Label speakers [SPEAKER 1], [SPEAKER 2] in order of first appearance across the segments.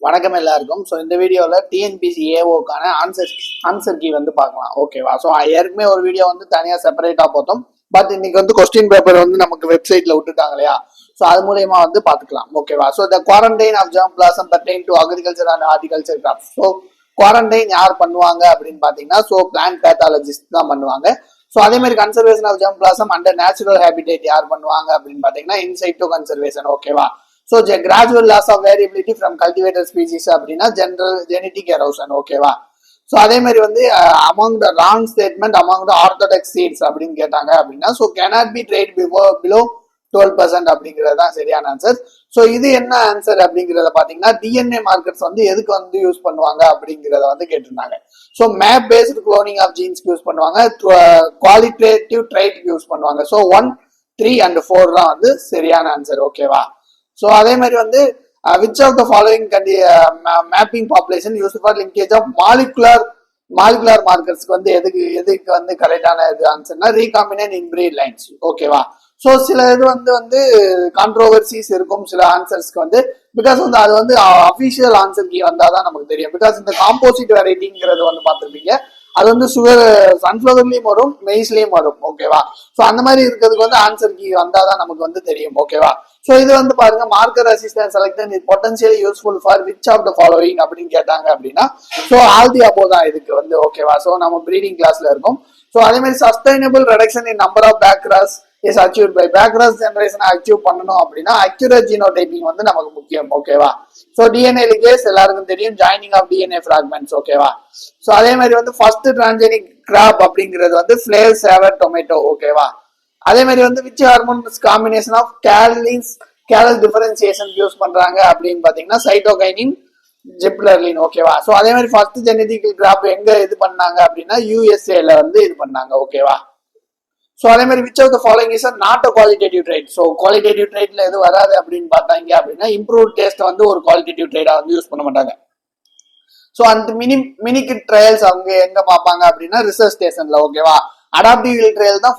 [SPEAKER 1] வணக்கம் எல்லாருக்கும். ஸோ இந்த வீடியோவில் டிஎன்பிசி ஏஓக்கான ஆன்சர் கீ வந்து பார்க்கலாம். ஓகேவா? ஸோ ஏற்கனவே ஒரு வீடியோ வந்து தனியாக செப்பரேட்டாக பார்த்தோம். பட் இன்னைக்கு வந்து கொஸ்டின் பேப்பர் வந்து நமக்கு வெப்சைட்ல விட்டுட்டாங்க இல்லையா? ஸோ அது மூலயமா வந்து பார்த்துக்கலாம். ஓகேவா? So the quarantine of germ plasm pertain to agriculture and horticulture crops. So quarantine யார் பண்ணுவாங்க அப்படின்னு பார்த்தீங்கன்னா, ஸோ பிளான்ட் பேத்தாலஜிஸ்ட் தான் பண்ணுவாங்க. ஸோ அதே மாதிரி conservation of germ plasm under natural habitat யார் பண்ணுவாங்க அப்படின்னு பார்த்தீங்கன்னா, இன்சைட் கன்சர்வேஷன். ஓகேவா? So gradual loss of variability from cultivated species அப்படின்னா ஜெனரல் ஜெனடிக் எரோஷன். ஓகேவா? ஸோ அதே மாதிரி வந்து among the wrong statement among the orthodox seeds அப்படின்னு கேட்டாங்க அப்படின்னா, so cannot be trade below 12% அப்படிங்கிறது தான் சரியான ஆன்சர். ஸோ இது என்ன ஆன்சர் அப்படிங்கிறத பார்த்தீங்கன்னா, டிஎன்ஏ மார்க்கர்ஸ் வந்து எதுக்கு வந்து யூஸ் பண்ணுவாங்க அப்படிங்கிறத வந்து கேட்டிருந்தாங்க. So map based cloning of ஜீன்ஸ்க்கு யூஸ் பண்ணுவாங்க, குவாலிட்டேட்டிவ் ட்ரைட்க்கு யூஸ் பண்ணுவாங்க. ஸோ 1, 3 and 4 தான் வந்து சரியான ஆன்சர். ஓகேவா? ஸோ அதே மாதிரி வந்து which of the following mapping population use for linkage of molecular மார்க்கர்ஸ்க்கு வந்து எதுக்கு வந்து கரெக்டான இது ஆன்சர்னா ரீகாம்பினன்ட் இன்பிரீட் லைன்ஸ். ஓகேவா? ஸோ சில இது வந்து கான்ட்ரோவர்சிஸ் இருக்கும் சில ஆன்சர்ஸ்க்கு வந்து, பிகாஸ் வந்து அது வந்து அஃபிஷியல் ஆன்சர் கீ வந்தால் தான் நமக்கு தெரியும். பிகாஸ் இந்த காம்போசிட் வெரைட்டிங்கிறது வந்து பார்த்துருப்பீங்க, அது வந்து சன்ஃப்ளவர்லயும் வரும், மெய்ஸ்லயும் வரும். ஓகேவா? ஸோ அந்த மாதிரி இருக்கிறதுக்கு வந்து ஆன்சர் கீ வந்தாதான் நமக்கு வந்து தெரியும். ஓகேவா? ஸோ இது வந்து பாருங்க, marker assistant selected is potentially useful for which of the following அப்படின்னு கேட்டாங்க அப்படின்னா, ஸோ ஆல் தி அபோவ் தான் இதுக்கு வந்து. ஓகேவா? ஸோ நம்ம ப்ரீடிங் கிளாஸ்ல இருக்கும். ஸோ அதே மாதிரி sustainable reduction in number of back cross is achieve by back cross ஜெனரேஷனை அச்சீவ் பண்ணணும் அப்படின்னா அக்யூரேட் ஜீனோடைப்பிங் வந்து நமக்கு முக்கியம். ஓகேவா? ஸோ டிஎன்ஏ லிகேஸ் எல்லாருக்கும் தெரியும், ஜாயினிங் ஆஃப் டிஎன்ஏ ஃபிராக்மெண்ட்ஸ். ஓகேவா? ஸோ அதே மாதிரி வந்து ஃபர்ஸ்ட் டிரான்ஜெனிக் கிராப் அப்படிங்கிறது வந்து ஃபிளேவர் சேவர் டொமேட்டோ. ஓகேவா? அதே மாதிரி வந்து which hormones combination of callus differentiation use பண்றாங்க அப்படின்னு பாத்தீங்கன்னா சைட்டோகைனின் ஜிப்லர்லின். ஓகேவா? ஸோ அதே மாதிரி ஃபர்ஸ்ட் ஜெனடிக் கிராப் எங்க இது பண்ணாங்க அப்படின்னா யூஎஸ்ஏல வந்து இது பண்ணாங்க. ஓகேவா? ஸோ அதே மாதிரி which of the following is not a qualitative trait. So qualitative ட்ரேட்ல எது வராது அப்படின்னு பார்த்தாங்க அப்படின்னா இம்ப்ரூவ் டேஸ்ட் வந்து ஒரு குவாலிட்டேட்டிவ் ட்ரேடா வந்து யூஸ் பண்ண மாட்டாங்க. ஸோ அந்த மினிகிட் ட்ரையல்ஸ் அவங்க எங்க பார்ப்பாங்க அப்படின்னா ரிசர்ச் ஸ்டேஷன்ல. ஓகேவா? அடாப்டிவ் ட்ரையல் தான்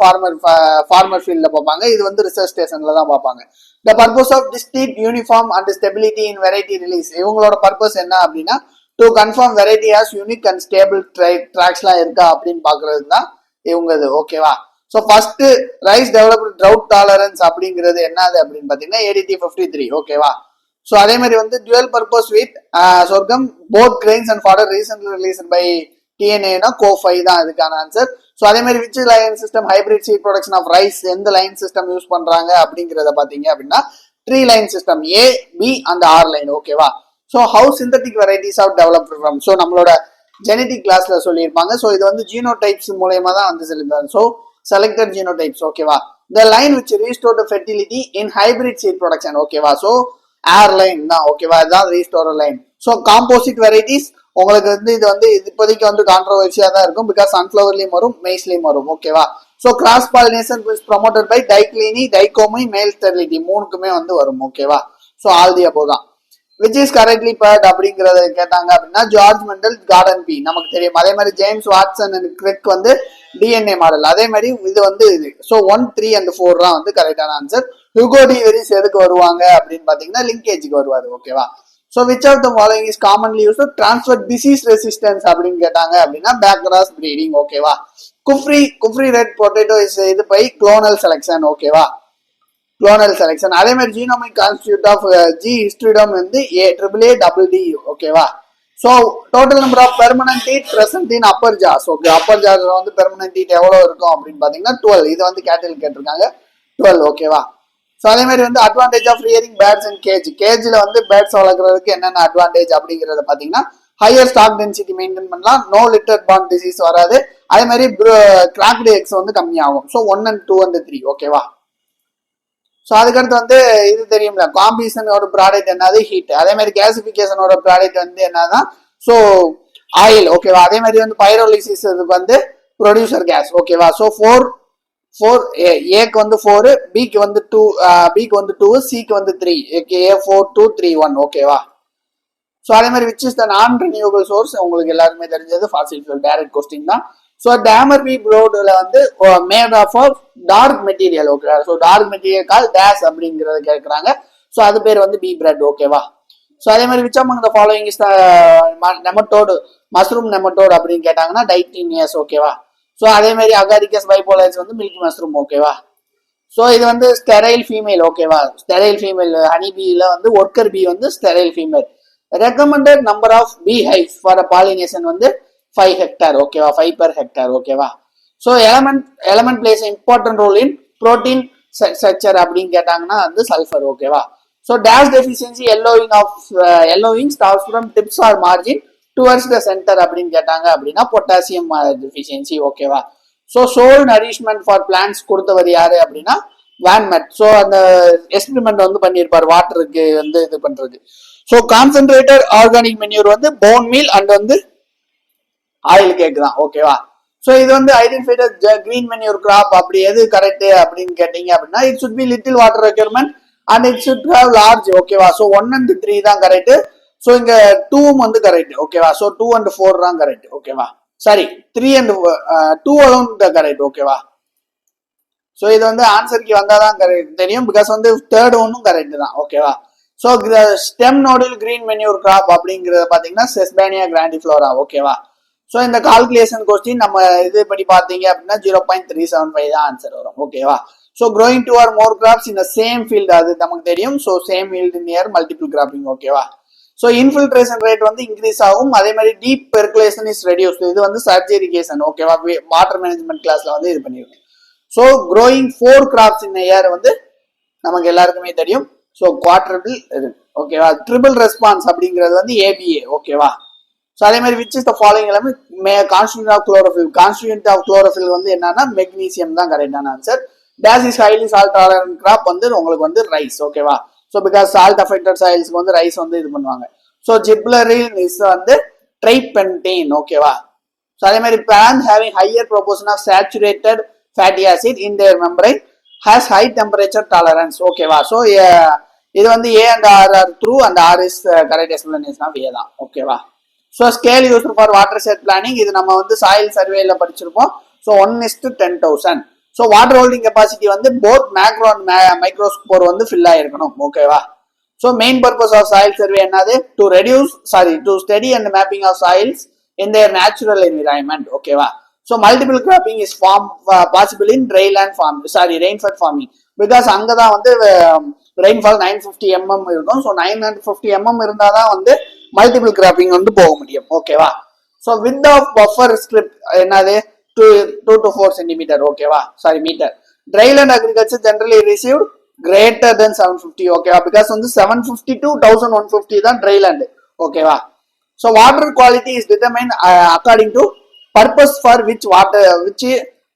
[SPEAKER 1] ஃபார்மர் ஃபீல்ட்ல பார்ப்பாங்க, இது வந்து ரிசர்ச் ஸ்டேஷன்ல தான் பார்ப்பாங்க. The purpose of distinct uniform and stability in variety release, இவங்களோட பர்பஸ் என்ன அப்படின்னா to confirm variety has unique and stable ட்ராக்ஸ்லாம் இருக்கா அப்படின்னு பாக்குறது தான் இவங்க இது. ஓகேவா? So first rice developed drought tolerance அப்படிங்கிறது என்னது அப்படின்னு பார்த்தீங்கன்னா ADT 53. ஓகேவா? ஸோ அதே மாதிரி வந்து dual purpose with sorghum both grains and fodder recently released by டிஎன்ஏனா CO5 தான் இதுக்கான ஆன்சர். ஸோ அதே மாதிரி which line system hybrid seed production of rice எந்த லைன் சிஸ்டம் யூஸ் பண்றாங்க அப்படிங்கிறத பார்த்தீங்க அப்படின்னா 3 line system A, B and R line. ஓகேவா? So how synthetic varieties of developed from, so நம்மளோட ஜெனடிக் கிளாஸ்ல சொல்லியிருப்பாங்க. ஸோ இது வந்து ஜீனோடைப்ஸ் மூலயமா தான் வந்து சொல்லியிருப்பாங்க. So selected genotypes. ஓகேவா? the line which restore the fertility in hybrid seed production. ஓகேவா? so air line தான். ஓகேவா? இதுதான் restore line. so composite varieties உங்களுக்கு வந்து இது வந்து இப்போதைக்கு வந்து கான்ட்ரோவர்சியா தான் இருக்கும், பிகாஸ் சன்ஃப்ளவர்லயும் வரும், மெய்ஸ்லயும் வரும். ஓகேவா? so cross pollination is promoted by டைக்ளினி, டைகோமி, மேல் ஸ்டெரிலிட்டி மூணுக்குமே வந்து வரும். ஓகேவா? so all the above தான். விச் இஸ் கரெக்ட்லி பேர்ட் அப்படிங்கறத கேட்டாங்க அப்படின்னா ஜார்ஜ் மெண்டல் கார்டன் பி நமக்கு தெரியும். அதே மாதிரி ஜேம்ஸ் வாட்சன் அண்ட் கிரிக் வந்து டிஎன்ஏ மாடல். அதே மாதிரி இது வந்து இது. ஸோ 1, 3 and 4 தான் வந்து கரெக்டான ஆன்சர். ஹியூகோ டி வெரிஸ் எதுக்கு வருவாங்க அப்படின்னு பாத்தீங்கன்னா லிங்கேஜுக்கு வருவாரு. ஓகேவா? So which of the following is commonly use transfer disease resistance அப்படின்னு கேட்டாங்க அப்படின்னா பேக் கிராஸ் பிரீடிங். ஓகேவா? குஃப்ரி ரெட் பொட்டேட்டோ இஸ் இது பை குளோனல் செலக்ஷன். ஓகேவா? Clonal selection. அதே மாதிரி ஜீனோமிக் கான்ஸ்டியூட் ஆஃப் ஜி ஹிஸ்டிரிடம் வந்து AAADD. ஓகேவா? So total number of permanent teeth present in upper jaws. Okay, upper ஜாஸ்ல வந்து பெர்மனன்ட் டீத் எவ்வளவு இருக்கும் அப்படின்னு பாத்தீங்கன்னா 12. இது வந்து கேட்டில் கேட்டிருக்காங்க 12. ஓகேவா? ஸோ அதே மாதிரி வந்து advantage of rearing birds in cage, கேஜ்ல வந்து பேர்ட்ஸ் வளர்க்குறதுக்கு என்னென்ன அட்வான்டேஜ் அப்படிங்கறத பாத்தீங்கன்னா ஹையர் ஸ்டாக் டென்சிட்டி மெயின்டைன் பண்ணலாம், நோ லிட்டர் பார்ன் டிசீஸ் வராது, அதே மாதிரி கிராக்டு எக்ஸ் வந்து கம்மியாகும். So 1 and 2 and 3. ஓகேவா? ஸோ அதுக்கடுத்து வந்து இது தெரியும்ல, காம்பிஷனோட ப்ராடக்ட் என்னது ஹீட், அதே மாதிரி கேசிபிகேஷனோட ப்ராடக்ட் வந்து என்னன்னா ஸோ ஆயில். ஓகேவா? அதே மாதிரி வந்து பைரோலிசிஸ் இதுக்கு வந்து ப்ரொடியூசர் கேஸ். ஓகேவா? ஸோ 4 ஏக்கு வந்து 4, பிக்கு வந்து 2, சிக்கு வந்து 3, A4 2 3 1. ஓகேவா? ஸோ அதே மாதிரி விச் இஸ் த நான் ரினியூவபிள் சோர்ஸ், உங்களுக்கு எல்லாருமே தெரிஞ்சது ஃபாசில் ஃபியூல், டைரக்ட் கொஸ்டின் தான். ஸோ டேமர் பி ப்ரோட்ல வந்து made of dark material. Okay, so dark material call dash அப்படிங்கறத கேட்கறாங்க. ஸோ அது பேர் வந்து பி பிரெட். ஓகேவா? ஸோ அதே மாதிரி which among the following is nematode mushroom nematode அப்படின்னு கேட்டாங்கன்னா டைட்டீனியஸ் ஓகேவா. ஸோ அதே மாதிரி அகாரிகஸ் பைபோலர்ஸ் வந்து மில்கி மஷ்ரூம் ஓகேவா. ஸோ இது வந்து ஸ்டெரைல் ஃபீமேல் ஓகேவா. ஸ்டெரைல் ஃபீமேல் ஹனி பீல வந்து ஒர்க்கர் பீ வந்து sterile female. Recommended number of bee hives for pollination வந்து 5 ஹெக்டார் ஓகேவா, 5 per hectare ஓகேவா. So element plays important role in protein structure அப்படின்னு கேட்டாங்கன்னா வந்து சல்ஃபர் ஓகேவா. So dash deficiency yellowing starts from tips or margin towards the center அப்படின்னு கேட்டாங்க அப்படின்னா பொட்டாசியம் டெஃபிஷியன்சி ஓகேவா. So soil nourishment for plants கொடுத்தவர் யாரு அப்படின்னா வான்மெட். ஸோ அந்த எக்ஸ்பெரிமெண்ட் வந்து பண்ணியிருப்பார் வாட்டருக்கு வந்து இது பண்றது. ஸோ கான்சென்ட்ரேட்டட் ஆர்கானிக் மென்யூர் வந்து போன் மீல் அண்ட் வந்து ஆயில் கேக் தான் ஓகேவா. ஸோ இது வந்து ஐடென்டிஃபைட் கிரீன் மென்யூர் கிராப் அப்படி எது கரெக்ட் அப்படின்னு கேட்டீங்க அப்படின்னா it should be little water requirement and it should have large ஓகேவா. ஸோ 1 and 3 தான் கரெக்ட். ஸோ இங்க 2 வந்து கரெக்ட் ஓகேவா. ஸோ 2 and 4 தான் கரெக்ட் ஓகேவா. சாரி 3 and 2 alone தான் கரெக்ட் ஓகேவா. ஸோ இது வந்து ஆன்சருக்கு வந்தாதான் கரெக்ட் தெரியும் பிகாஸ் வந்து தேர்ட் ஒன்னும் கரெக்ட் தான் ஓகேவா. So stem nodule green manure crop அப்படிங்கிறத பார்த்தீங்கன்னா செஸ்பேனியா கிராண்டிஃப்ளோரா ஓகேவா. ஸோ இந்த கால்குலேஷன் கொஸ்டின் நம்ம இது படி பார்த்தீங்க அப்படின்னா 0.375 தான் ஆன்சர் வரும் ஓகேவா. So growing two or more crops in same field அது நமக்கு தெரியும். So same field near multiple cropping ஓகேவா. ஸோ இன்ஃபில்ட்ரேஷன் ரேட் வந்து இன்க்ரீஸ் ஆகும். அதே மாதிரி டீப் பெர்குலேஷன் இஸ் ரெடியூஸ். இது வந்து சர்ஜரிகேஷன் ஓகேவா. வாட்டர் மேனேஜ்மெண்ட் கிளாஸ்ல வந்து இது பண்ணிருக்கோம். So growing 4 graphs in year வந்து நமக்கு எல்லாருக்குமே தெரியும். ஸோ குவாட்ரபிள் இது ஓகேவா. ட்ரிபிள் ரெஸ்பான்ஸ் அப்படிங்கிறது வந்து ஏபிஏ ஓகேவா. ஸோ அதே மாதிரி விச் இஸ் த ஃபாலோயிங் எல்லாமே constituent of chlorophyll. Constituent of chlorophyll வந்து என்னன்னா மெக்னீசியம் தான் கரெக்டான answer. This is highly salt tolerant crop வந்து உங்களுக்கு வந்து ரைஸ் ஓகேவா. ஸோ பிகாஸ் சால்ட் அஃபெக்டட் சாயில்ஸ்க்கு வந்து ரைஸ் வந்து இது பண்ணுவாங்க. ஸோ ஜிப்லரின் இஸ் வந்து ட்ரைபென்டேன் ஓகேவா. ஸோ அதே மாதிரி plant having higher proportion of saturated fatty acid in their membrane has high temperature tolerance ஓகேவா. ஸோ இது வந்து A and R are true and R is correct explanation of A தான் ஓகேவா. So scale use for water shed planning இது நம்ம வந்து soil சர்வேல படிச்சிருப்போம். So 1:10,000. So water holding capacity வந்து போத் மேக்ரோ அண்ட் மைக்ரோஸ்கோர் வந்து ஃபில் ஆயிருக்கணும் ஓகேவா. So main purpose of soil survey என்னது to study and mapping of soils in their natural environment ஓகேவா. So multiple cropping is possible in rainfed farming because அங்கதான் வந்து rainfall 950 mm இருக்கும். So 950 mm இருந்தாதான் வந்து மல்டிபிள் கிராப்பிங் வந்து போக முடியும் ஓகேவா. So width of buffer strip என்னது 2 to 4 centimeter ஓகேவா, sorry metre. Dryland agriculture generally received greater than 750 ஓகேவா. பிகாஸ் வந்து 750 to 1150 தான் ட்ரைலேண்ட் ஓகேவா. So water quality is determine according to purpose for which water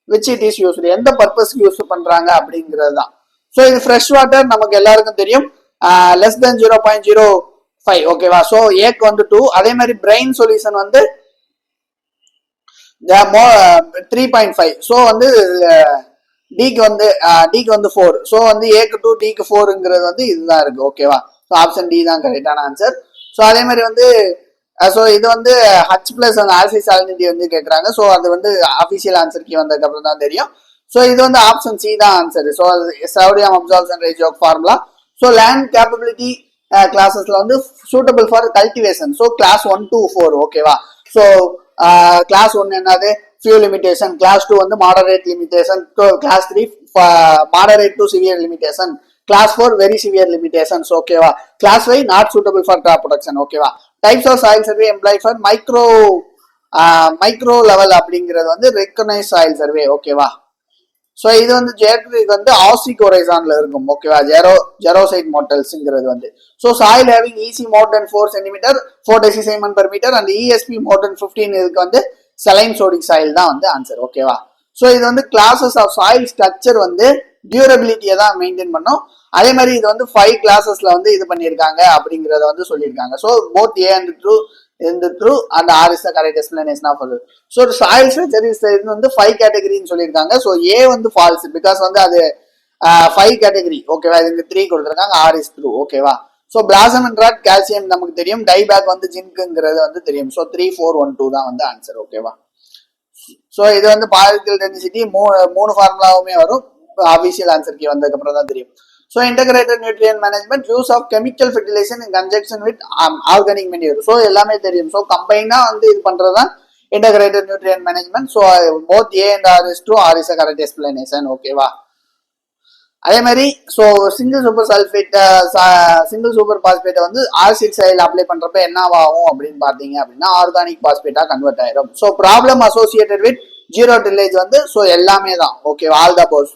[SPEAKER 1] which it is used, எந்த பர்பஸ்க்கு use பண்றாங்க அப்படிங்கிறது தான். ஸோ இது ஃப்ரெஷ் வாட்டர் நமக்கு எல்லாருக்கும் தெரியும் less than 0.05 ஓகேவா. ஸோ ஏக்கு வந்து 2. அதே மாதிரி பிரெயின் சொல்யூஷன் வந்து 3.5. ஸோ வந்து டிக்கு வந்து 4. ஸோ வந்து ஏக்கு 2 டிக்கு 4ங்கிறது வந்து இதுதான் இருக்கு ஓகேவா. ஸோ ஆப்ஷன் டி தான் கரெக்டான ஆன்சர். ஸோ அதே மாதிரி வந்து ஸோ இது வந்து ஹச் பிளஸ் அந்த ஆல்ஃபி சாலினிட்டி வந்து கேட்குறாங்க. ஸோ அது வந்து அஃபிஷியல் ஆன்சருக்கு வந்ததுக்கு அப்புறம் தான் தெரியும். ஸோ இது வந்து ஆப்ஷன் சி தான் answer. So sodium absorption ratio formula. So land capability கிளாஸஸ்ல வந்து suitable for cultivation. So class 1 to 4 ஓகேவா. ஸோ கிளாஸ் 1 என்னது ஃபியூல் லிமிடேஷன், கிளாஸ் 2 வந்து moderate limitation, class 3 moderate to severe limitation, class 4 very severe limitations ஓகேவா. Class 5 not suitable for crop production ஓகேவா. Types of soil survey employ for micro level அப்படிங்கிறது வந்து recognise soil survey ஓகேவா. So இது வந்து ஜெயட்ரிக் வந்து ஆசிக் ஒரைசான்ல இருக்கும் ஓகேவா. ஜெரோசைட் மோட்டல்ஸ்ங்கிறது வந்து so soil having EC more than 4 centimeter 4 decimon per meter and ESP more than 15 இதுக்கு வந்து செலைன் சோடிக் சாயில் தான் வந்து ஆன்சர் ஓகேவா. ஸோ இது வந்து கிளாஸஸ் ஆஃப் சாயில் ஸ்ட்ரக்சர் வந்து டியூரபிலிட்டியை தான் மெயின்டைன் பண்ணும். அதே மாதிரி இது வந்து 5 கிளாஸஸ்ல வந்து இது பண்ணியிருக்காங்க அப்படிங்கறத வந்து சொல்லியிருக்காங்க. So both A and true and R is the correct explanation of அது. ஸோ சாயில் ஸ்ட்ரக்சர் இஸ் இது வந்து 5 கேட்டகரின்னு சொல்லியிருக்காங்க. ஸோ ஏ வந்து ஃபால்ஸ் பிகாஸ் வந்து அது 5 கேட்டகரி ஓகேவா. இதுக்கு 3 கொடுத்துருக்காங்க, ஆர் இஸ் ட்ரூ ஓகேவா. So blossom and rot calcium நமக்கு தெரியும், டைபேக் வந்து ஜிங்க்ங்கிறது வந்து தெரியும். ஸோ 3, 4, 1, 2 தான் வந்து ஆன்சர் ஓகேவா. ஸோ இது வந்து பார்ட்டிகல் டென்சிட்டி 3 ஃபார்முலாவுமே வரும், அபிஷியல் ஆன்சருக்கு வந்ததுக்கு அப்புறம் தான் தெரியும். So integrated nutrient management use of chemical fertilisation in conjunction with organic manure. So எல்லாமே தெரியும். ஸோ கம்பைனா வந்து இது பண்றது தான் integrated nutrient management. So both A and R is true, R is a correct explanation. ஓகேவா? அதே மாதிரி so single super sulphate single super phosphate வந்து ஆசிட் சைடில் அப்ளை பண்றப்ப என்ன ஆகும் அப்படின்னு பார்த்தீங்க அப்படின்னா ஆர்கானிக் பாஸ்பேட்டா கன்வெர்ட் ஆயிரும். So problem associated with zero tillage வந்து ஸோ எல்லாமே தான். ஓகேவா? All the pose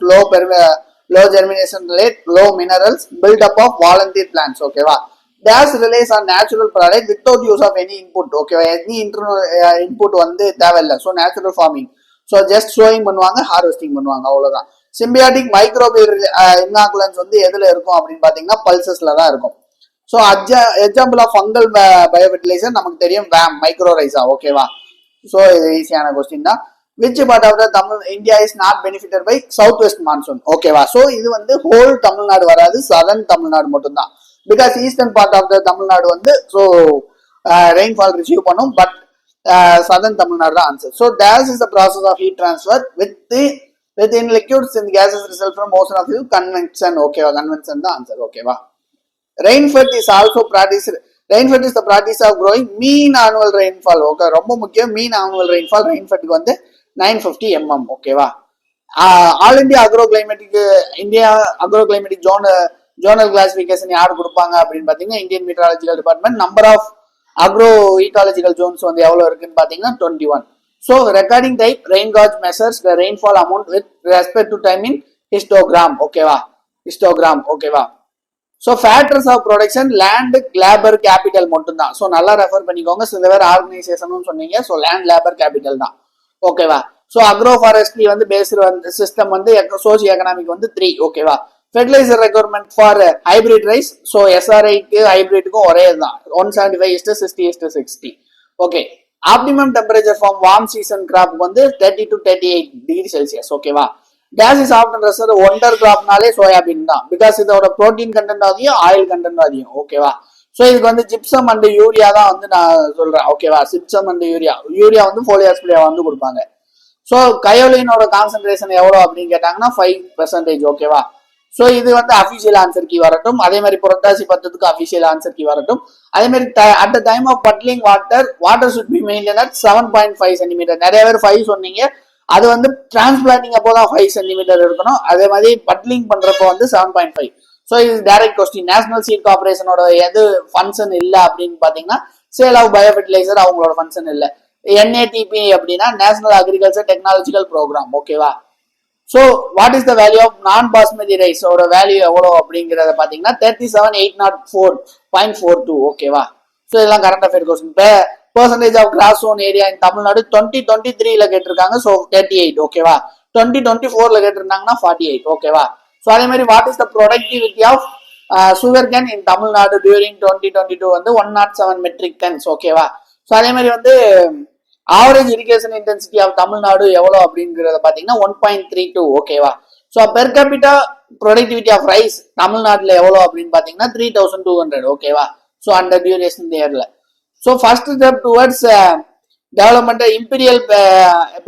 [SPEAKER 1] low germination rate, low minerals, build up of volunteer plants. ஓகேவா? Dash relies on natural product without use of any input. Okay, any internal input வந்து தேவையில்லை. So natural farming. So just sowing பண்ணுவாங்க, harvesting பண்ணுவாங்க, அவ்வளோதான். Symbiotic microbial இன்னாகுலன்ஸ் வந்து எதுல இருக்கும் அப்படின்னு பாத்தீங்கன்னா பல்சஸ்ல தான் இருக்கும். So example of fungal biofertiliser நமக்கு தெரியும், வேம் மைக்ரோரைசா. ஓகேவா? ஸோ இது ஈஸியான கொஸ்டின் தான். Which part of the Tamil India is not benefited by south west monsoon. ஓகேவா? ஸோ இது வந்து ஹோல் தமிழ்நாடு வராது, சதர்ன் தமிழ்நாடு மட்டும்தான். Because eastern part of the Tamil Nadu வந்து ஸோ ரெயின்ஃபால் ரிசீவ் பண்ணும், பட் சதர்ன் தமிழ்நாடு தான் answer. So this is the process of heat transfer within liquids and gases result from motion of convection. ஓகேவா? Convention தான் answer. ஓகேவா? Rainfed is also practice. Rainfed is the practice of growing mean annual rainfall. Okay, ரொம்ப முக்கியம். மீன் annual rainfall ரெயின்ஃபெட்டுக்கு வந்து 950 mm. ஓகேவா? All India agro climatic India agro climatic zonal classification யார் கொடுப்பாங்க அப்படின்னு பாத்தீங்கன்னா Indian meteorological department. Number of agro ecological zones வந்து எவ்வளவு இருக்குன்னு பாத்தீங்கன்னா 21. So recording type rain gauge measures the rainfall amount with respect to time in histogram. ஓகேவா? histogram. ஓகேவா? So factors of production land, labour, capital மட்டும் தான். So நல்லா refer பண்ணிக்கோங்க. சில பேர் ஆர்கனைசேஷன் சொன்னீங்க. ஸோ லேண்ட், லேபர், கேபிட்டல் தான். ஓகேவா? ஸோ அக்ரோ ஃபாரஸ்ட்ரி வந்து பேஸ்டு வந்து சிஸ்டம் வந்து சோசியோ எக்கனாமிக் வந்து 3. ஓகேவா? Fertiliser requirement for hybrid rice. So எஸ்ஆர்ஐக்கு ஹைபிரிட்டுக்கும் ஒரே தான், 175:60:60. Okay. Optimum temperature form warm season crop வந்து 30 to 38 டிகிரி செல்சியஸ். ஓகேவா? This is often rested wonder கிராப்னாலே சோயாபீன் தான். பிகாஸ் இதோட ப்ரோட்டீன் கண்டென்ட் அதிகம், ஆயில் கண்டென்ட் அதிகம். ஓகேவா? ஸோ இதுக்கு வந்து ஜிப்சம் அண்ட் யூரியா தான் வந்து நான் சொல்றேன். ஓகேவா? ஜிப்சம் அண்ட் யூரியா வந்து ஃபோலியார் ஸ்ப்ரே வந்து கொடுப்பாங்க. ஸோ கயோலினோட கான்சென்ட்ரேஷன் எவ்வளோ அப்படின்னு கேட்டாங்கன்னா 5%. ஓகேவா? ஸோ இது வந்து அஃபிஷியல் ஆன்சர் கீ வரட்டும். அதே மாதிரி புரட்டாசி 10க்கு அஃபிஷியல் ஆன்சர் கீ வரட்டும். அதே மாதிரி at the time of puddling water should be maintain at 7.5 centimetre. நிறைய பேர் 5 சொன்னீங்க. அது வந்து டிரான்ஸ்பிளான்டிங் அப்போ தான் 5 சென்டிமீட்டர் இருக்கணும். அதே மாதிரி பட்லிங் பண்றப்போ வந்து 7.5. ஸோ இது டைரக்ட் கொஸ்டின். நேஷனல் சீட் கார்பரேஷனோட எது ஃபங்க்ஷன் இல்லை அப்படின்னு பாத்தீங்கன்னா சேல் ஆஃப் பயோஃபெர்டிலைசர் அவங்களோட ஃபங்க்ஷன் இல்லை. NATP அப்படின்னா நேஷனல் அக்ரிகல்ச்சர் டெக்னாலஜிக்கல் ப்ரோக்ராம். ஓகேவா? So what is the value of non basmati ரைஸோட value எவ்வளோ அப்படிங்கிறத பார்த்தீங்கன்னா 37,804.42. ஓகேவா? ஸோ இதெல்லாம் current affair question. Percentage of gross own area in Tamil Nadu 2023 கேட்டிருக்காங்க. ஸோ 38. ஓகேவா? 2024 கேட்டிருந்தாங்கன்னா 48. ஓகேவா? ஸோ அதே மாதிரி what is the productivity of sugar cane in Tamil Nadu during 2022 வந்து 107 மெட்ரிக் டன்ஸ். ஓகேவா? ஸோ அதே மாதிரி வந்து average irrigation intensity of Tamil Nadu எவ்வளோ அப்படிங்கிறத பார்த்தீங்கன்னா 1.32. ஓகேவா? So per capita productivity of rice தமிழ்நாட்டில் எவ்வளோ அப்படின்னு பார்த்தீங்கன்னா 3,200. ஓகேவா? ஸோ அண்டர் டியூரேஷன் இயர்ல. So first step towards development imperial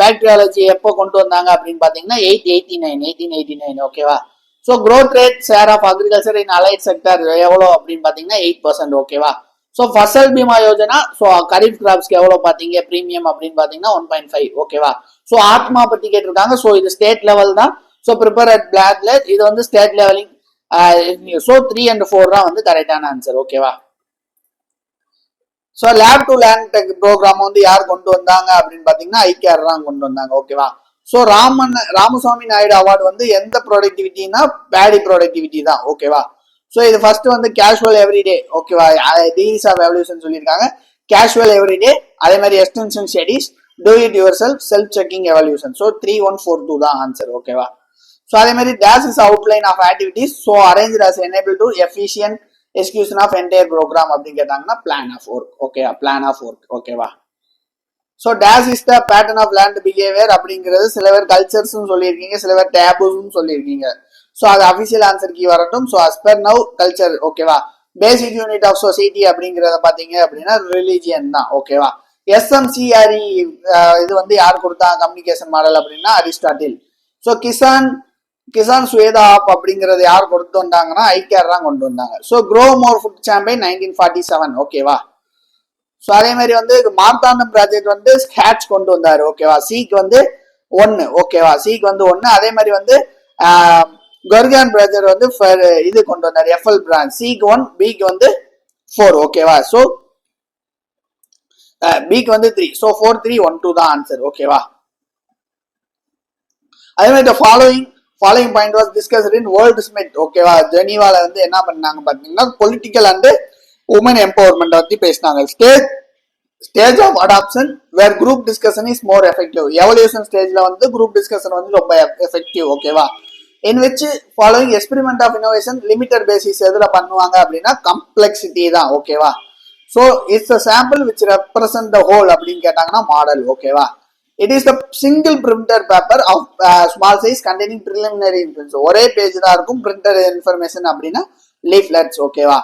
[SPEAKER 1] bacteriology எப்போ கொண்டு வந்தாங்க அப்படின்னு பார்த்தீங்கன்னா 1889. ஓகேவா? So growth rate share of agriculture in allied sector எவ்வளோ அப்படின்னு பார்த்தீங்கன்னா 8%. ஓகேவா? ஸோ ஃபசல் பீமா யோஜனா ஸோ கரீப் கிராப்ஸ்க்கு எவ்வளோ பார்த்தீங்க ப்ரீமியம் அப்படின்னு பார்த்தீங்கன்னா 1.5. ஓகேவா? ஸோ ஆத்மா பற்றி கேட்டிருக்காங்க. ஸோ இது ஸ்டேட் லெவல் தான். ஸோ ப்ரிப்பேர் அட் பிளாக்ல இது வந்து ஸ்டேட் லெவலிங். ஸோ 3 and 4 தான் வந்து கரெக்டான ஆன்சர். ஓகேவா? So lab to land tech program வந்து யார் கொண்டு வந்தாங்க அப்படின்னு பார்த்தீங்கன்னா ஐகேஆர் தான் கொண்டு வந்தாங்க. ஓகேவா? ஸோ ராமசாமி நாயுடு அவார்டு வந்து எந்த ப்ரொடக்டிவிட்டினா பேடி ப்ரொடக்டிவிட்டி தான். ஓகேவா? ஸோ இது ஃபர்ஸ்ட் வந்து கேஷுவல் எவ்ரிடே. ஓகேவா? டிகிரிஸ் ஆஃப் எவல்யூஷன் சொல்லியிருக்காங்க. கேஷுவல் எவ்ரிடே, அதே மாதிரி extension studies, do it yourself checking evaluation. So 3142 தான் ஆன்சர். ஓகேவா? ஸோ அதே மாதிரி this is outline of activities. So arrange as enable to efficient execution of entire programme அப்படின்னு கேட்டாங்கன்னா plan of work. ஓகேவா? Plan of work. ஓகேவா? So this is the pattern of land behaviour அப்படிங்கிறது சில பேர் கல்ச்சர்ஸ் சொல்லியிருக்கீங்க, சில பேர் டேபூஸ் சொல்லியிருக்கீங்க. ஸோ அது அஃபிஷியல் ஆன்சர் கீ வரட்டும். So as per now culture. ஓகேவா? பேசிக் யூனிட் ஆஃப் சொசைட்டி அப்படிங்கிறத பார்த்தீங்க அப்படின்னா ரிலிஜியன் தான். ஓகேவா? SMCRE இது வந்து யார் கொடுத்தா கம்யூனிகேஷன் மாடல் அப்படின்னா Aristotle. So Kisan Kisan Suvidha app அப்படிங்கறது யார் கொண்டு வந்தாங்கன்னா ஐகேர் தான் கொண்டு வந்தாங்க. So grow more food champion 1947 ஓகேவா. ஸோ அதே மாதிரி வந்து மார்த்தாண்டம் ப்ராஜெக்ட் வந்து ஹேட்ச் கொண்டு வந்தாரு ஓகேவா. சிக்கு வந்து 1 ஓகேவா, சிக்கு வந்து 1. அதே மாதிரி வந்து கர்கான் ப்ராஜெக்ட் வந்து இது கொண்டு வந்தாரு எஃப்எல் பிராண்ட், சிக்கு 1, பிக்கு வந்து 4 ஓகேவா. ஸோ பிக்கு வந்து 3. ஸோ 4-3-1-2 தான் ஆன்சர் ஓகேவா. அதே மாதிரி following point was discussed in world Smith ஓகேவா. ஜெனீவால வந்து என்ன பண்ணாங்க பாத்தீங்கன்னா பொலிட்டிக்கல் அண்ட் உமன் எம்பவர்மெண்ட் பத்தி பேசினாங்க. Stage of adoption where group discussion is more effective. Evolution ஸ்டேஜ்ல வந்து குரூப் டிஸ்கஷன் வந்து ரொம்ப எஃபெக்டிவ் ஓகேவா. In which following experiment of innovation limited basis எதுல பண்ணுவாங்க அப்படின்னா கம்ப்ளெக்சிட்டி தான் ஓகேவா. So it's a sample which represent the whole அப்படின்னு கேட்டாங்கன்னா மாடல் ஓகேவா. It is the single printed paper of small size containing preliminary information. ஒரே பேஜ் தான் இருக்கும் பிரிண்டட் இன்ஃபர்மேஷன் அப்படின்னா லீஃப்லெட்ஸ் ஓகேவா.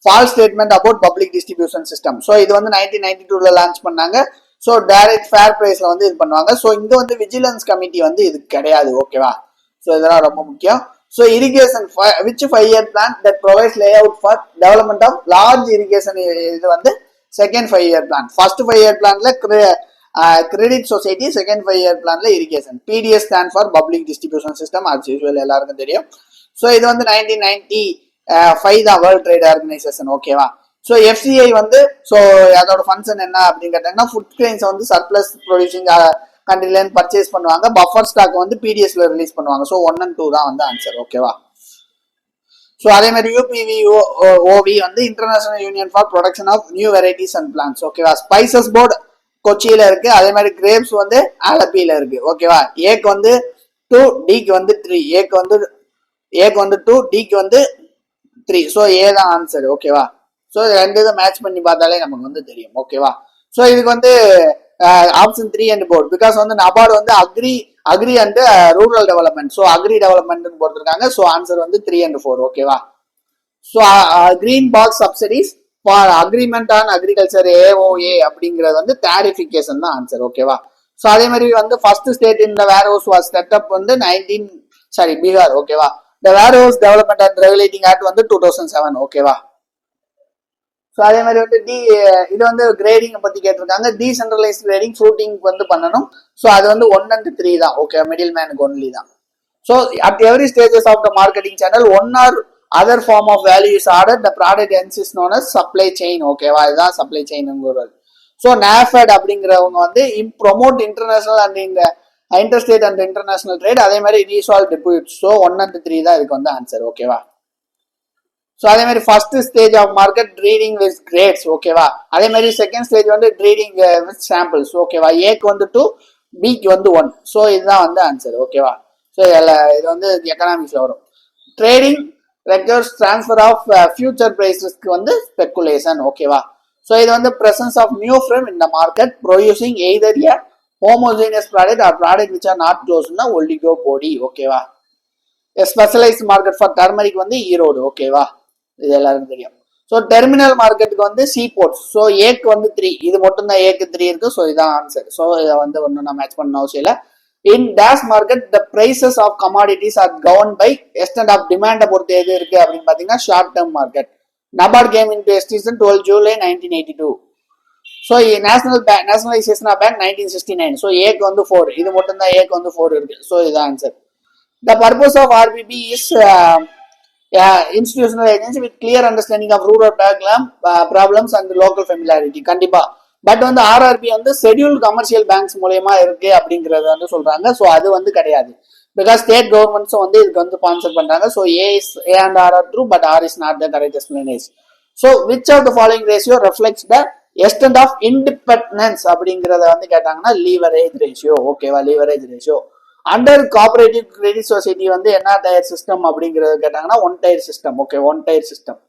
[SPEAKER 1] False statement about public distribution system. So இது வந்து 1992 லான்ச் பண்ணாங்க. ஸோ டைரக்ட் ஃபேர் பிரைஸ்ல வந்து இது பண்ணுவாங்க. ஸோ இங்க வந்து விஜிலன்ஸ் கமிட்டி வந்து இது கிடையாது ஓகேவா. ஸோ இதெல்லாம் ரொம்ப முக்கியம். So irrigation which 5-year plan that provides lay out for development of large irrigation. இது வந்து second 5-year plan. First 5-year பிளான்ல கிரெடிட் சொசைட்டி, செகண்ட் 5-year பிளான்ல irrigation. PDS stand for public distribution system, as usual எல்லாருக்கும் தெரியும். So இது வந்து 1995 தான் world trade organisation ஓகேவா. ஸோ எஃப்சிஐ வந்து ஸோ அதோட ஃபங்க்ஷன் என்ன அப்படின்னு கேட்டாங்கன்னா ஃபுட் கிரெயின்ஸ் வந்து சர்ப்ளஸ் ப்ரொடியூசிங் கண்ட்ரிலேருந்து பர்ச்சேஸ் பண்ணுவாங்க. பஃபர் ஸ்டாக் வந்து பிடிஎஸ்ல ரிலீஸ் பண்ணுவாங்க. ஸோ 1 and 2 தான் வந்து ஆன்சர் ஓகேவா. ஸோ அதே மாதிரி யூபிவிஓவி வந்து international union for production of new varieties and plants ஓகேவா. ஸ்பைசஸ் போர்டு கொச்சியில இருக்கு. அதே மாதிரி கிரேப்ஸ் வந்து ஆலப்பியில இருக்கு ஓகேவா. ஏக்கு வந்து 2, டிக்கு வந்து 3. ஏக்கு வந்து 2, டிக்கு வந்து 3. ஸோ ஏ தான் ஆன்சர் ஓகேவா. ஸோ ரெண்டு இதை மேட்ச் பண்ணி பார்த்தாலே நமக்கு வந்து தெரியும் ஓகேவா. ஸோ இதுக்கு வந்து ஆப்ஷன் 3 and 4 பிகாஸ் வந்து நபார்டு வந்து agri and rural development. So agri development போட்டிருக்காங்க. ஸோ ஆன்சர் வந்து 3 and 4 ஓகேவா. So green box subsidies for agreement on agriculture AOA அப்படிங்கிறது வந்து டேரிஃபிகேஷன் தான் ஆன்சர் ஓகேவா. ஸோ அதே மாதிரி வந்து ஃபர்ஸ்ட் ஸ்டேட் இந்த வேர் ஹவுஸ் வாஸ் செட்டப் வந்து பீகார் ஓகேவா. The ware house development and regulating act வந்து 2007 ஓகேவா. ஸோ அதே மாதிரி வந்து இது வந்து கிரேடிங் பத்தி கேட்டிருக்காங்க. டீசென்ட்ரலைஸ் கிரேடிங் ஃப்ரூட்டிங் வந்து பண்ணணும். ஸோ அது வந்து 1 and 3 தான் ஓகே. மிடில் மேனுக்கு ஒன்லி தான். So at every stages of the marketing channel one or other form of value is order the product ends is known as supply chain ஓகேவா. இதுதான் supply செயின்ங்கிறது. ஸோ நாஃபெட் அப்படிங்கிறவங்க வந்து ப்ரொமோட் இன்டர்நேஷனல் அண்ட் இந்த interstate and international trade. அதே மாதிரி resolve debut. So 1 and 3 தான் இதுக்கு வந்து ஆன்சர் ஓகேவா. ஸோ அதே மாதிரி first stage of market trading with grades ஓகேவா. அதே மாதிரி செகண்ட் ஸ்டேஜ் வந்து ட்ரீடிங் வித் சாம்பிள்ஸ் ஓகேவா. ஏக்கு வந்து 2, பிக்கு வந்து 1. ஸோ இதுதான் வந்து ஆன்சர் ஓகேவா. ஸோ இது வந்து எக்கனாமிக்ஸ்ல வரும். Trading recurs transfer of future பிரைசஸ்க்கு வந்து ஸ்பெகுலேஷன் ஓகேவா. ஸோ இது வந்து presence of new frame in the market producing either a homogeneous product or product which are not க்ளோஸ்னா ஒலிகோபோலி ஓகேவா. ஸ்பெஷலைஸ்ட் மார்க்கெட் ஃபார் டர்மரிக் வந்து ஈரோடு ஓகேவா. இது எல்லாருக்கும் தெரியும். ஸோ டெர்மினல் மார்க்கெட்டுக்கு வந்து சீபோர்ட்ஸ். ஸோ ஏக்கு வந்து 3. இது மட்டும் தான் ஏக்கு 3 இருக்கு. ஸோ இதான் ஆன்சர். ஸோ இதை வந்து ஒன்றும் நான் மேட்ச் பண்ண அவசியம் இல்லை. In dash market the prices of commodities are govern by extent of டிமாண்டை பொறுத்து எது இருக்கு அப்படின்னு பார்த்தீங்கன்னா short term market. NABARD came in எஸ்டிஷன் 12 July 1982. So nationalisation of bank 1969. So ஏக்கு வந்து 4. இது மட்டும் தான் ஏக்கு வந்து 4 இருக்கு. ஸோ இதான் answer. The purpose of RBB is institutional agency with clear understanding of rural problems and local familiarity. கண்டிப்பா. பட் வந்து ஆர்ஆர்பி வந்து ஷெட்யூல்டு கமர்ஷியல் பேங்க்ஸ் மூலயமா இருக்கு அப்படிங்கறத வந்து சொல்றாங்க. ஸோ அது வந்து கிடையாது. பிகாஸ் ஸ்டேட் கவர்மெண்ட்ஸும் வந்து இதுக்கு வந்து ஸ்பான்சர் பண்றாங்க. So A and R R true but R is not the correct explanation. So which of the following ratio reflects the extent of independence அப்படிங்கறத வந்து கேட்டாங்கன்னா லீவரேஜ் ரேஷியோ ஓகேவா. Leverage ratio under cooperative credit society வந்து என்ன tier system அப்படிங்கறது கேட்டாங்கன்னா 1 tier system okay. 1 tier system.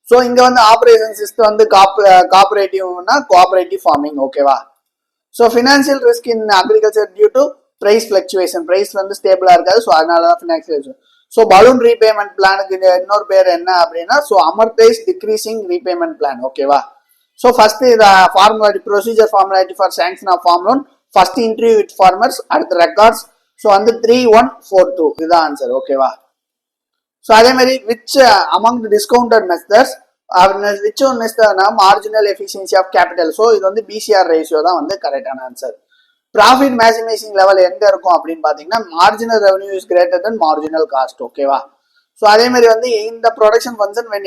[SPEAKER 1] So இங்க வந்து ஆபரேஷன் சிஸ்டம் வந்து கோஆபரேட்டிவ்னா கோஆபரேட்டிவ் ஃபார்மிங் ஓகேவா. So financial risk in agriculture due to price fluctuation. Price வந்து ஸ்டேபிளா இருக்காது. ஸோ அதனால தான் ஃபினான்சியல். ஸோ பலூன் ரீபேமெண்ட் பிளானுக்கு இன்னொரு பேர் என்ன அப்படின்னா so amortised decreasing repayment plan ஓகேவா. So first formality procedure formality for sanction of farm loan. First interview with farmers, அடுத்த ரெக்கார்ட்ஸ், ஸோ வந்து 3142 இதுதான் ஆன்சர். ஓகேவா? ஸோ அதே மாதிரி which among the discounted methods which one is the marginal efficiency of capital. So இது வந்து PCR ratio தான் வந்து கரெக்டான ஆன்சர். ப்ராஃபிட் மேக்ஸிமைசிங் லெவல் எங்க இருக்கும் அப்படின்னு பாத்தீங்கன்னா marginal revenue is greater than marginal cost. ஓகேவா? ஸோ அதே மாதிரி வந்து இந்த production function when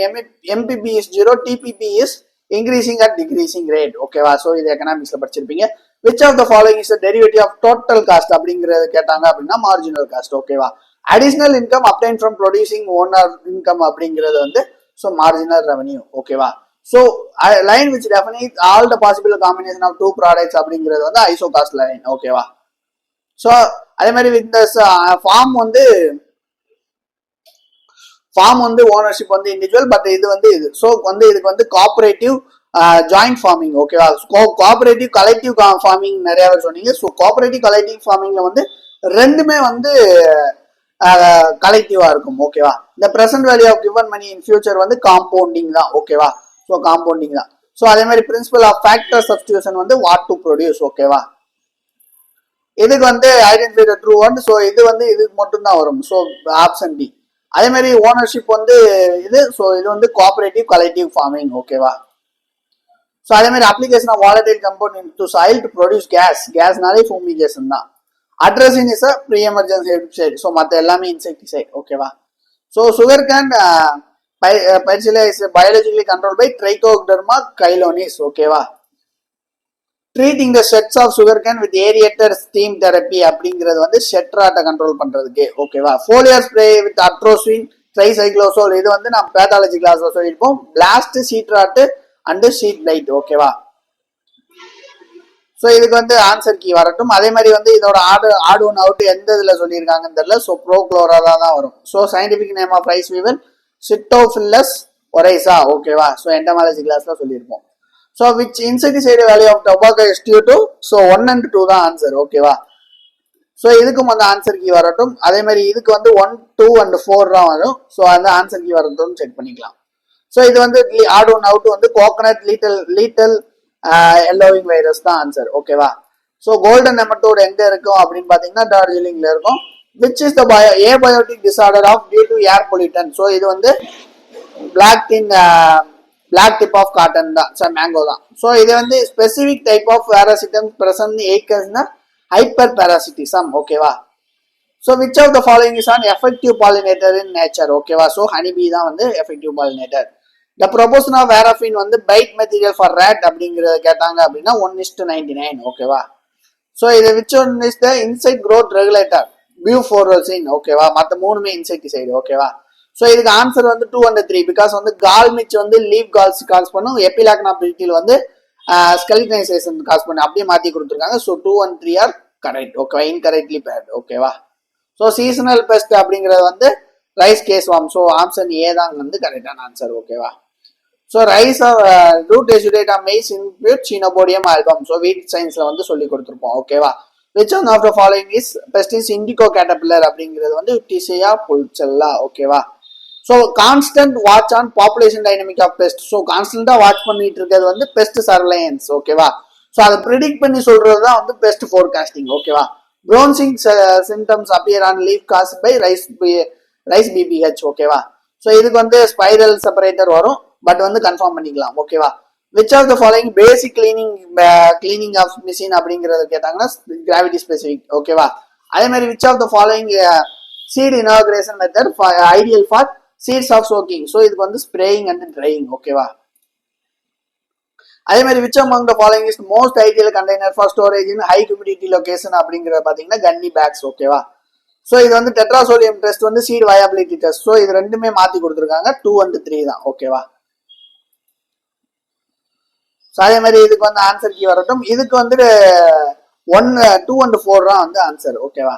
[SPEAKER 1] MPP is 0 TPP is increasing at decreasing rate. ஓகேவா? ஸோ இது எக்கனாமிக்ஸ்ல படிச்சிருப்பீங்க. Which of the following is derivative of total cost அப்படிங்கறது கேட்டாங்க அப்படின்னா மார்ஜினல் காஸ்ட். ஓகேவா? Additional income obtain from producing owner income அப்படிங்கிறது வந்து ஸோ மார்ஜினல் ரெவன்யூ. ஓகேவா? So line which definite all the possible combination of two products அப்படிங்கிறது வந்து iso cost line. ஓகேவா? ஸோ அதே மாதிரி இந்த ஃபார்ம் வந்து ஓனர்ஷிப் வந்து இண்டிவிஜுவல், பட் இது வந்து இது ஸோ வந்து இதுக்கு வந்து கோஆபரேட்டிவ் ஜாயிண்ட் ஃபார்மிங். ஓகேவா? கோஆபரேட்டிவ் கலெக்டிவ் ஃபார்மிங் நிறைய பேர் சொன்னீங்க. ஸோ கோஆபரேட்டிவ் கலெக்டிவ் ஃபார்மிங்ல வந்து ரெண்டுமே வந்து கலெக்டிவா இருக்கும். ஓகேவா? இந்த present value of given money in future வந்து காம்பவுண்டிங் தான். ஓகேவா? ஸோ காம்பவுண்டிங் தான். ஸோ அதே மாதிரி பிரின்சிபல் ஆஃப் ஃபேக்டர் சப்ஸ்டியூஷன் வந்து வாட் டு ப்ரொடியூஸ். ஓகேவா? இதுக்கு வந்து identify the true one. So இது வந்து இதுக்கு மட்டும் தான் வரும். So option D. அதே மாதிரி ஓனர்ஷிப் வந்து இது. ஸோ இது வந்து கோஆபரேட்டிவ் கலெக்டிவ் ஃபார்மிங். ஓகேவா? ஸோ அதே மாதிரி application of volatile compound in to soil to produce கேஸ்னாலே fumigation தான். Atrazine is a pre emergence herbicide. So மற்ற எல்லாமே இன்செக்டிசைட். ஓகேவா? So sugar cane pyrilla is biologically control by trichogramma chilonis. ஓகேவா? Treating the setts of sugar cane with aerated steam therapy அப்படிங்கிறது வந்து ஷெட்ராட்டை control பண்றதுக்கு. ஓகேவா? ஃபோலியர் ஸ்ப்ரே வித் அட்ரோசின் ட்ரைசைக்ளோசோல் இது வந்து நம்ம பேத்தாலஜி கிளாஸ்ல சொல்லியிருப்போம். Blast sheath rot and sheath blight. ஓகேவா? ஸோ இதுக்கு வந்து ஆன்சர் கீ வரட்டும். அதே மாதிரி வந்து இதோட ஆட் ஒன் அவுட் எந்த இதில் சொல்லியிருக்காங்கன்னு தெரியல. ஸோ ப்ரோக்ளோரா தான் வரும். So scientific name of rice weevil sitophilus oryzae. ஓகேவா? ஸோ எண்டமாலஜி கிளாஸ்ல சொல்லியிருப்போம். So which insecticide value of tobacco is due to. So 1 and 2 தான் ஆன்சர். ஓகேவா? ஸோ இதுக்கும் வந்து ஆன்சர் கீ வரட்டும். அதே மாதிரி இதுக்கு வந்து 1, 2 and 4 தான் வரும். ஸோ அந்த ஆன்சர் கீ வரட்டும் செக் பண்ணிக்கலாம். ஸோ இது வந்து ஆட் ஒன் அவுட் வந்து கோகனட் லீட்டல் எல்லோவிங் வைரஸ் தான் ஆன்சர். ஓகேவா? ஸோ கோல்டன் நெமட்டோட் எங்க இருக்கும் அப்படின்னு பாத்தீங்கன்னா டார்ஜிலிங்ல இருக்கும். Which is the abiotic disorder of due to air pollutant. So இது வந்து பிளாக் டிப் ஆஃப் காட்டன் தான். சார் மேங்கோ தான். ஸோ இது வந்து specific type of parasitism present ஏக்கர்ஸ்னா ஹைப்பர் பேராசிட்டிசம். ஓகேவா? So which of the following is an effective pollinator in nature. ஓகேவா? So honeybee தான் வந்து effective pollinator. The proportion of warfarin வந்து பைட் மெட்டீரியல் ஃபார் ரேட் அப்படிங்கிறத கேட்டாங்க அப்படின்னா 1:99. ஓகேவா? ஸோ இது which one is the insect growth regulator buprofezin. ஓகேவா? மற்ற மூணுமே இன்செக்டிசைடு. ஓகேவா? ஸோ இதுக்கு ஆன்சர் வந்து 2 and 3 பிகாஸ் வந்து கால்மிச் வந்து லீவ் கால்ஸ் காஸ் பண்ணும். எபிலாக்னாபிலிட்டியில் வந்து ஸ்கெலிட்டனைசேஷன் காஸ் பண்ணி அப்படியே மாற்றி கொடுத்துருக்காங்க. So 2 and 3 are correct. ஓகேவா? Incorrectly paired. ஓகேவா? ஸோ சீசனல் பெஸ்ட் அப்படிங்கிறது வந்து rice case worm. So option A தான் வந்து கரெக்டான ஆன்சர். ஓகேவா? So rice root exudate of maize include chenopodium album. So weed சயின்ஸ்ல வந்து சொல்லி கொடுத்துருப்போம். ஓகேவா? Which one of the following is pest is indigo caterpillar அப்படிங்கிறது வந்து டிசியா புல்செல்லா. ஓகேவா? So constant watch on population dynamic of pest. So கான்ஸ்டன்டா watch பண்ணிட்டு இருக்கிறது வந்து பெஸ்ட் சர்வேலன்ஸ். ஓகேவா? ஸோ அதை ப்ரிடிக்ட் பண்ணி சொல்றது தான் வந்து பெஸ்ட் ஃபோர்காஸ்டிங். ஓகேவா? Bronzing symptoms appear on leave caused by rice BPH. ஓகேவா? ஸோ இதுக்கு வந்து ஸ்பைரல் செப்பரேட்டர் வரும், பட் வந்து கன்ஃபார்ம் பண்ணிக்கலாம். ஓகேவா? Which of the following basic cleaning of machine அப்படிங்கறது கேட்டாங்கன்னா கிராவிட்டி ஸ்பெசிபிக். ஓகேவா? அதே மாதிரி which of the following seed invigoration method ideal for seeds of soaking. So இதுக்கு வந்து ஸ்ப்ரேயிங் அண்ட் ட்ரையிங். ஓகேவா? அதே மாதிரி which among the following is most ideal container for storage in high humidity location அப்படிங்கறத பாத்தீங்கன்னா கன்னி பேக்ஸ். ஓகேவா? So இது வந்து டெட்ராசோடியம் டெஸ்ட் வந்து சீட் வயபிலிட்டி டெஸ்ட். ஸோ இது ரெண்டுமே மாத்தி கொடுத்துருக்காங்க. 2 and 3 தான். ஓகேவா? ஸோ அதே மாதிரி இதுக்கு வந்து ஆன்சர் கீ வரட்டும். இதுக்கு வந்து 2 and 4 தான் வந்து ஆன்சர். ஓகேவா?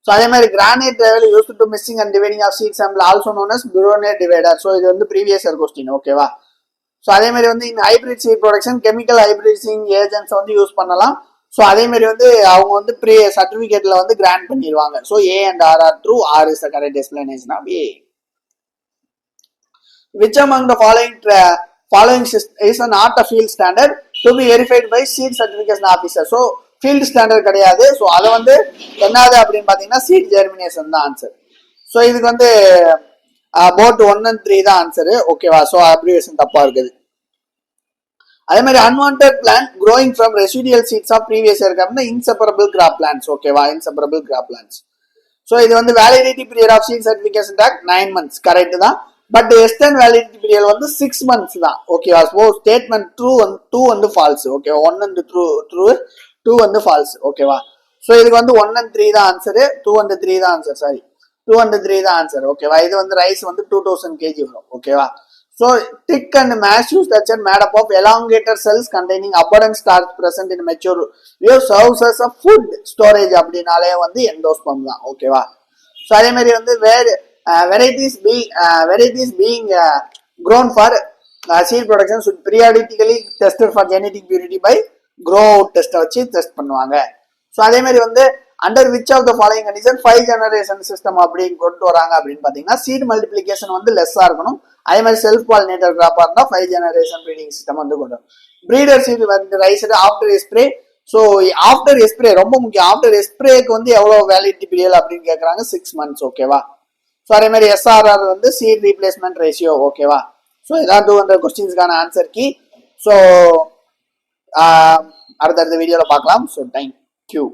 [SPEAKER 1] ஸோ அதே மாதிரி granite level use to mixing and dividing of seed sample also known as pronate divider. So இது வந்து ப்ரீவியஸ் இயர் கொஸ்டின். ஓகேவா? ஸோ அதே மாதிரி வந்து இந்த hybrid seed production chemical hybridizing agents வந்து யூஸ் பண்ணலாம். ஸோ அதே மாதிரி வந்து அவங்க வந்து ப்ரீ சர்டிஃபிகேட்ல வந்து கிராண்ட் பண்ணிடுவாங்க. So A and R R true. R is the correct explanation of A. Which among the following is not a field standard to be verified by seed certification officer. So field standard கிடையாது. So அதை வந்து என்னது அப்படின்னு பார்த்தீங்கன்னா seat germination தான் answer. So இதுக்கு வந்து boat 1 and 3 தான் ஆன்சரு. ஓகேவா? ஸோ அப்ரிவேஷன் தப்பா இருக்குது. அதே மாதிரி unwanted plant growing from residual seeds of previous year அப்படின்னா இன்செப்பரபிள் கிராப் பிளான்ட்ஸ். ஓகேவா? Inseparable crop plants. ஸோ இது வந்து validity period of seed certification tag 9 months correct தான். பட் எக்ஸ்டெண்ட் வேலிடிட்டி பீரியட் வந்து 6 months தான். ஓகேவா? ஸோ ஸ்டேட்மெண்ட் டூ வந்து false. ஓகேவா? 1 and 2 வந்து ஃபால்ஸ். ஓகேவா? ஸோ இதுக்கு வந்து 1 and 3 தான் ஆன்சரு, 2 and 3 தான் ஆன்சர். சாரி, 2 and 3 தான் ஆன்சர். ஓகேவா? இது வந்து ரைஸ் வந்து 2000 kg வரும். ஓகேவா? So thick and massive structure made up of elongated cells containing abundant starch present in mature wave serves as a food storage அப்படினாலே வந்து endosperm தான். ஓகேவா? ஸோ அதே மாதிரி வந்து varieties being grown for seed production should periodically tested for genetic purity by grow out test வச்சு test பண்ணுவாங்க. So அதே மாதிரி வந்து under which of the following condition 5 generation system அப்படின்னு கொண்டு வராங்க அப்படின்னு பார்த்தீங்கன்னா சீட் மல்டிபிளிகேஷன் வந்து லெஸ்ஸாக இருக்கணும். அதே மாதிரி செல்ஃப் பாலினேட்டர் கிராப்பாக இருந்தால் 5 generation ப்ரீடிங் சிஸ்டம் வந்து கொண்டு வரும். ப்ரீடர் சீட் வந்து ரைஸ்டு ஆஃப்டர் எஸ்ப்ரே. ஸோ ஆஃப்டர் எஸ்ப்ரே ரொம்ப முக்கியம். ஆஃப்டர் எஸ்ப்ரேக்கு வந்து எவ்வளோ வேலிடிட்டி பீரியட் அப்படின்னு கேட்குறாங்க 6 months. ஓகேவா? ஸோ அதே மாதிரி எஸ்ஆர்ஆர் வந்து சீட் ரீப்ளேஸ்மெண்ட் ரேஷியோ. ஓகேவா? ஸோ இதான் 200 கொஸ்டின்ஸ்க்கான ஆன்சர் கீ. ஸோ அடுத்தடுத்த வீடியோவில் பார்க்கலாம். So thank you.